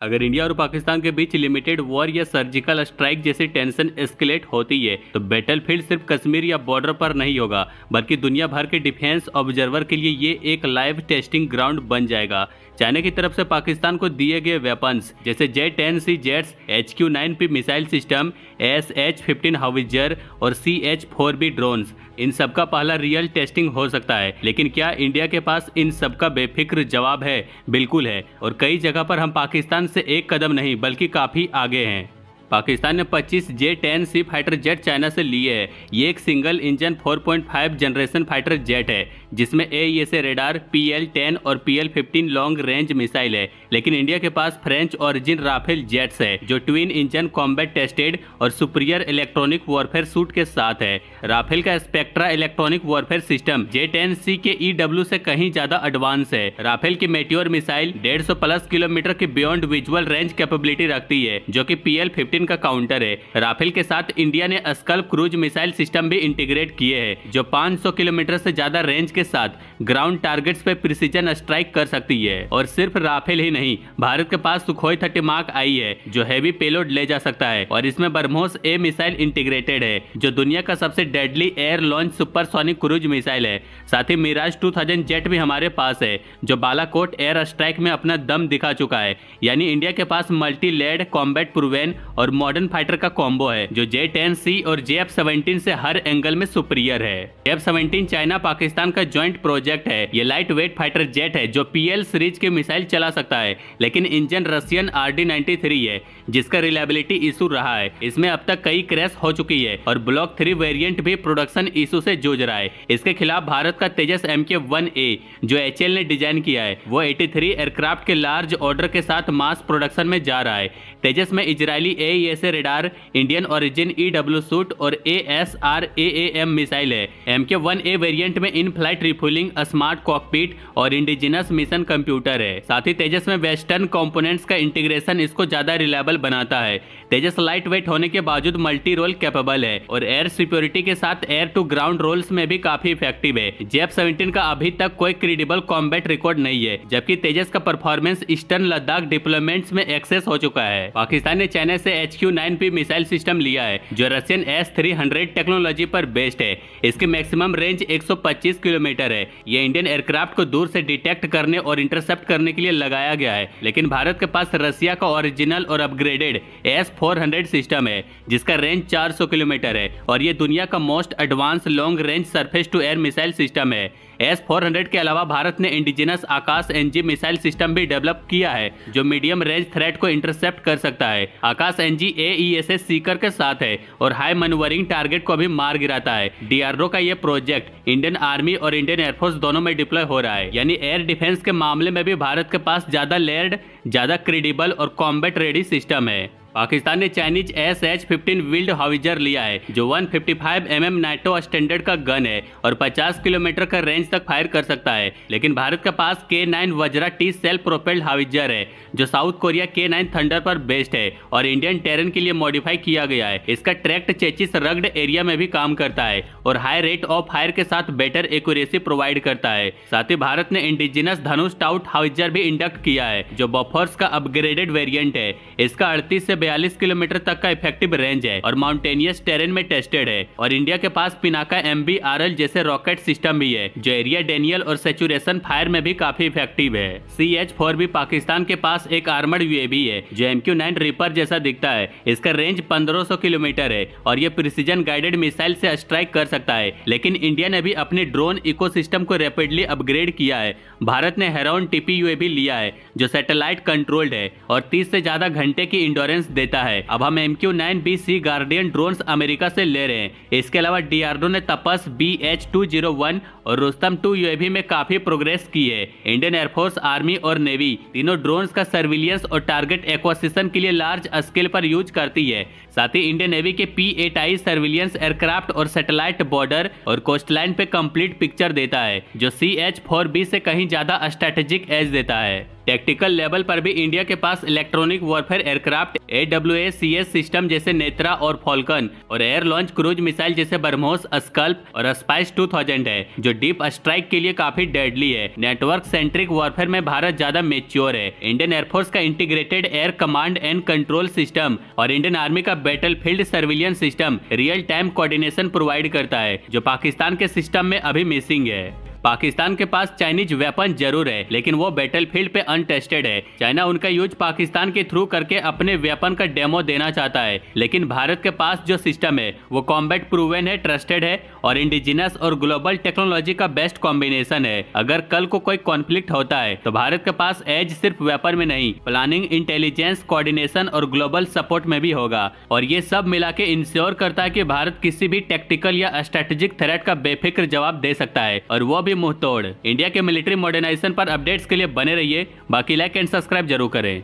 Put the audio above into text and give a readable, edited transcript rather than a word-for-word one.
अगर इंडिया और पाकिस्तान के बीच लिमिटेड वॉर या सर्जिकल स्ट्राइक जैसी टेंशन एस्केलेट होती है तो बैटलफील्ड सिर्फ कश्मीर या बॉर्डर पर नहीं होगा, बल्कि दुनिया भर के डिफेंस ऑब्जर्वर के लिए ये एक लाइव टेस्टिंग ग्राउंड बन जाएगा। चाइना की तरफ से पाकिस्तान को दिए गए वेपन्स जैसे J-10C jets, HQ-9P missile system, SH-15 हावित्जर और CH-4B ड्रोन्स, इन सब का पहला रियल टेस्टिंग हो सकता है। लेकिन क्या इंडिया के पास इन सब का बेफिक्र जवाब है? बिल्कुल है, और कई जगह पर हम पाकिस्तान से एक कदम नहीं बल्कि काफ़ी आगे हैं। पाकिस्तान ने 25 J-10C फाइटर जेट चाइना से लिए है। ये एक single engine 4.5 generation fighter jet है जिसमें AESA रेडार, PL-10 और PL-15 लॉन्ग रेंज मिसाइल है। लेकिन इंडिया के पास फ्रेंच ओरिजिन राफेल जेट्स है जो ट्विन इंजन कॉम्बैट टेस्टेड और सुपीरियर इलेक्ट्रॉनिक वॉरफेयर सूट के साथ है। राफेल का spectra electronic warfare system J-10C के EW से कहीं ज्यादा एडवांस है। राफेल की मेट्योर मिसाइल 150+ किलोमीटर की बियॉन्ड विजुअल रेंज कैपेबिलिटी रखती है जो कि PL-15 का काउंटर है। राफेल के साथ इंडिया ने स्कल्प क्रूज मिसाइल सिस्टम भी इंटीग्रेट किए हैं जो 500 किलोमीटर से ज्यादा रेंज के साथ ग्राउंड टारगेट्स पे प्रिसीजन स्ट्राइक कर सकती है। और सिर्फ राफेल ही नहीं, भारत के पास सुखोई 30 मार्क आई है जो हैवी पेलोड ले जा सकता है और इसमें ब्रह्मोस A मिसाइल इंटीग्रेटेड है जो दुनिया का सबसे deadly air launch supersonic cruise missile है। साथ ही मिराज 2000 जेट भी हमारे पास है जो बालाकोट एयर स्ट्राइक में अपना दम दिखा चुका है। यानी इंडिया के पास मल्टी लेड कॉम्बैट प्रूवेन और मॉडर्न फाइटर का कॉम्बो है जो J-10C और JF-17 से हर एंगल में सुपीरियर है। JF-17 चाइना पाकिस्तान का ज्वाइंट प्रोजेक्ट है। ये लाइट वेट फाइटर जेट है जो PL सीरीज के मिसाइल चला सकता है, लेकिन इंजन रशियन RD-93 है जिसका रिलायबिलिटी इशू रहा है। इसमें अब तक कई क्रैश हो चुकी है और ब्लॉक 3 वेरिएंट भी प्रोडक्शन इशू से जूझ रहा है। इसके खिलाफ भारत का तेजस MK-1A जो HAL ने डिजाइन किया है वो 83 एयरक्राफ्ट के लार्ज ऑर्डर के साथ मास प्रोडक्शन में जा रहा है। तेजस में Israeli AESA radar, Indian origin EW suit और ASRAAM मिसाइल है। MK-1A वेरिएंट में इन फ्लाइट रिफुलिंग, स्मार्ट कॉकपिट और इंडिजिनस मिशन कंप्यूटर है। साथ ही तेजस में वेस्टर्न कंपोनेंट्स का इंटीग्रेशन इसको ज्यादा रिलायबल बनाता है। तेजस लाइट वेट होने के बावजूद मल्टी रोल कैपेबल है और एयर सिक्योरिटी के साथ एयर टू ग्राउंड रोल्स में भी काफी इफेक्टिव है। JF-17 का अभी तक कोई क्रेडिबल कॉम्बैट रिकॉर्ड नहीं है, जबकि तेजस का परफॉर्मेंस ईस्टर्न लद्दाख डिप्लॉयमेंट्स में एक्सेस हो चुका है। पाकिस्तान ने चाइना से HQ-9P मिसाइल सिस्टम लिया है जो रशियन S-300 टेक्नोलॉजी पर बेस्ड है। इसकी मैक्सिमम रेंज 125 किलोमीटर है। ये इंडियन एयरक्राफ्ट को दूर से डिटेक्ट करने और इंटरसेप्ट करने के लिए लगाया गया है। लेकिन भारत के पास रसिया का ओरिजिनल और अपग्रेडेड S-400 सिस्टम है जिसका रेंज 400 किलोमीटर है और ये दुनिया का most advance long range surface to air missile system है। S-400 के अलावा भारत ने indigenous Akash NG missile system भी डेवलप किया है जो मीडियम रेंज थ्रेट को इंटरसेप्ट कर सकता है। आकाश NG AESA सीकर के साथ है और हाई मैन्यूवरिंग टारगेट को भी मार गिराता है। DRDO का ये प्रोजेक्ट इंडियन आर्मी और इंडियन एयरफोर्स दोनों में डिप्लॉय हो रहा है। यानी एयर डिफेंस के मामले में भी भारत के पास ज्यादा लेयर्ड, ज्यादा क्रेडिबल और कॉम्बैट रेडी सिस्टम है। पाकिस्तान ने चाइनीज SH-15 विल्ड हावित्जर लिया है जो 155 mm नाटो स्टैंडर्ड का गन है और 50 किलोमीटर का रेंज तक फायर कर सकता है। लेकिन भारत के पास K9 Vajra T self propelled howitzer है जो साउथ कोरिया K9 थंडर पर बेस्ड है और इंडियन टेरेन के लिए मॉडिफाई किया गया है। इसका ट्रैक्ट चेचिस रग्ड एरिया में भी काम करता है और हाई रेट ऑफ फायर के साथ बेटर एक्यूरेसी प्रोवाइड करता है। साथ ही भारत ने इंडिजिनस धनुष टाउट हावित्जर भी इंडक्ट किया है जो बफोर्स का अपग्रेडेड वेरिएंट है। इसका 38 से 42 किलोमीटर तक का इफेक्टिव रेंज है और माउंटेनियस टेरेन में टेस्टेड है। और इंडिया के पास पिनाका MBRL जैसे रॉकेट सिस्टम भी है जो एरिया डेनियल और सैचुरेशन फायर में भी काफी इफेक्टिव है। CH-4B पाकिस्तान के पास एक आर्मर्ड UAV है जो MQ-9 रिपर जैसा दिखता है। इसका रेंज 1500 किलोमीटर है और यह प्रिसीजन गाइडेड मिसाइल से स्ट्राइक कर सकता है। लेकिन इंडिया ने भी अपने ड्रोन इकोसिस्टम को रैपिडली अपग्रेड किया है। भारत ने हेरॉन TP UAV लिया है जो सैटेलाइट कंट्रोल्ड है और 30 से ज्यादा घंटे की इंडोरेंस देता है। अब हम MQ-9B गार्डियन ड्रोन्स अमेरिका से ले रहे हैं। इसके अलावा DRDO ने तपस BH-201 और रुस्तम 2 UAV में काफी प्रोग्रेस की है। इंडियन एयरफोर्स, आर्मी और नेवी तीनों ड्रोन्स का सर्विलियंस और टारगेट एक्विजिशन के लिए लार्ज स्केल पर यूज करती है। साथ ही इंडियन नेवी के P-8I सर्विलियंस एयरक्राफ्ट और सैटेलाइट बॉर्डर और कोस्टलाइन पे कंप्लीट पिक्चर देता है जो CH-4B से कहीं ज्यादा स्ट्रेटेजिक एज देता है। टेक्टिकल लेवल पर भी इंडिया के पास electronic warfare aircraft AWACS system जैसे नेत्रा और फॉल्कन और एयर लॉन्च क्रूज मिसाइल जैसे ब्रह्मोस, स्कल्प और स्पाइस 2000 है जो डीप स्ट्राइक के लिए काफी डेडली है। नेटवर्क सेंट्रिक वॉरफेयर में भारत ज्यादा मेच्योर है। इंडियन एयरफोर्स का integrated air command and control system और इंडियन आर्मी का battlefield surveillance system real time coordination provide करता है, जो पाकिस्तान के सिस्टम में अभी मिसिंग है। पाकिस्तान के पास चाइनीज वेपन जरूर है, लेकिन वो बैटलफील्ड पे अनटेस्टेड है। चाइना उनका यूज पाकिस्तान के थ्रू करके अपने वेपन का डेमो देना चाहता है, लेकिन भारत के पास जो सिस्टम है वो कॉम्बैट प्रूवन है, ट्रस्टेड है और इंडिजिनस और ग्लोबल टेक्नोलॉजी का बेस्ट कॉम्बिनेशन है। अगर कल को कोई कॉन्फ्लिक्ट होता है तो भारत के पास एज सिर्फ वेपन में नहीं, प्लानिंग, इंटेलिजेंस, कोऑर्डिनेशन और ग्लोबल सपोर्ट में भी होगा। और ये सब मिला के इंश्योर करता है कि भारत किसी भी टेक्टिकल या स्ट्रेटेजिक थ्रेट का बेफिक्र जवाब दे सकता है, और वो मुंह तोड़। इंडिया के मिलिट्री मॉडर्नाइजेशन पर अपडेट्स के लिए बने रहिए। बाकी लाइक एंड सब्सक्राइब जरूर करें।